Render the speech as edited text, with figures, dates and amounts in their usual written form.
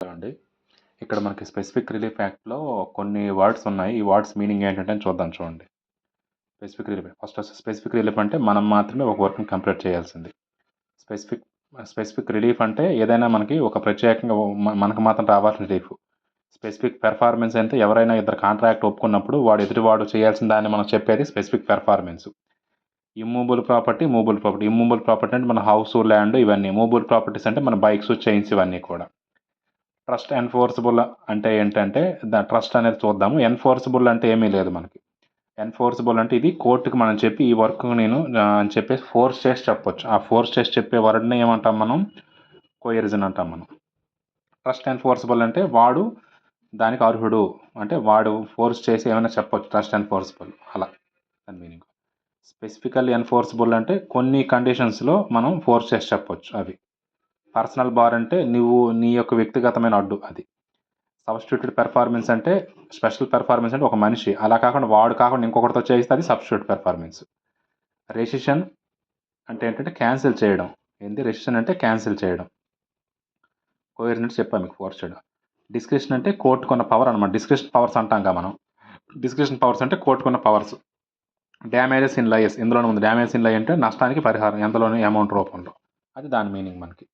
అండి. ఇక్కడ మనకి స్పెసిఫిక్ రిలీఫ్ యాక్ట్‌లో కొన్ని వర్డ్స్ ఉన్నాయి. ఈ వర్డ్స్ మీనింగ్ ఏంటంటే చూద్దాం చూడండి. స్పెసిఫిక్ రిలీఫ్ అంటే మనం మాత్రమే ఒక వర్క్‌ని కంప్లీట్ చేయాల్సింది. స్పెసిఫిక్ స్పెసిఫిక్ రిలీఫ్ అంటే ఏదైనా మనకి ఒక ప్రత్యేకంగా మనకు మాత్రం రావాల్సిన రిలీఫ్. స్పెసిఫిక్ పెర్ఫార్మెన్స్ అంటే ఎవరైనా ఇద్దరు కాంట్రాక్ట్ ఒప్పుకున్నప్పుడు ఎదుటివాడు చేయాల్సిన దాన్ని మనం చెప్పేది specific performance. Immovable property, movable property. Immovable property అంటే మన హౌస్, ల్యాండ్ ఇవన్నీ. మూవబుల్ ప్రాపర్టీస్ అంటే మన బైక్స్, చైన్స్ ఇవన్నీ కూడా. ట్రస్ట్ ఎన్ఫోర్సబుల్ అంటే ఏంటంటే ట్రస్ట్ అనేది చూద్దాము. ఎన్ఫోర్సబుల్ అంటే ఏమీ లేదు మనకి. ఎన్ఫోర్సబుల్ అంటే ఇది కోర్టుకి మనం చెప్పి ఈ వర్క్ నేను అని చెప్పేసి ఫోర్స్ చేసి చెప్పొచ్చు. ఆ ఫోర్స్ చేసి చెప్పే వర్డ్ని ఏమంటాం మనం? కోయరిజన్ అంటాం మనం. ట్రస్ట్ ఎన్ఫోర్సబుల్ అంటే వాడు దానికి అర్హుడు, అంటే వాడు ఫోర్స్ చేసి ఏమైనా చెప్పొచ్చు. ట్రస్ట్ ఎన్ఫోర్సబుల్ అలా దాని మీనింగ్. స్పెసిఫికల్లీ ఎన్ఫోర్సబుల్ అంటే కొన్ని కండిషన్స్లో మనం ఫోర్స్ చేసి చెప్పొచ్చు. అవి పర్సనల్ బార్ అంటే నువ్వు నీ యొక్క వ్యక్తిగతమైన అడ్డు అది. సబ్స్టిట్యూటెడ్ పెర్ఫార్మెన్స్ అంటే స్పెషల్ పెర్ఫార్మెన్స్ అంటే ఒక మనిషి అలా కాకుండా వాడు కాకుండా ఇంకొకటితో చేస్తే అది సబ్స్టిట్యూట్ పెర్ఫార్మెన్స్. రెసిషన్ అంటే ఏంటంటే క్యాన్సిల్ చేయడం. రెసిషన్ అంటే క్యాన్సిల్ చేయడం. కోయర్నెంట్ చెప్పాను మీకు ఫోర్స్ చేయడం. డిస్క్రిప్షన్ అంటే కోర్టుకున్న పవర్ అనమాట. డిస్క్రిప్షన్ పవర్స్ అంటాం కదా మనం. డిస్క్రిప్షన్ పవర్స్ అంటే కోర్టుకున్న పవర్స్. డ్యామేజెస్ ఇన్ లయస్ ఇందులోనే ఉంది. డ్యామేజెస్ ఇన్ లై అంటే నష్టానికి పరిహారం ఎంతలోని అమౌంట్ రూపంలో. అది దాని మీనింగ్ మనకి.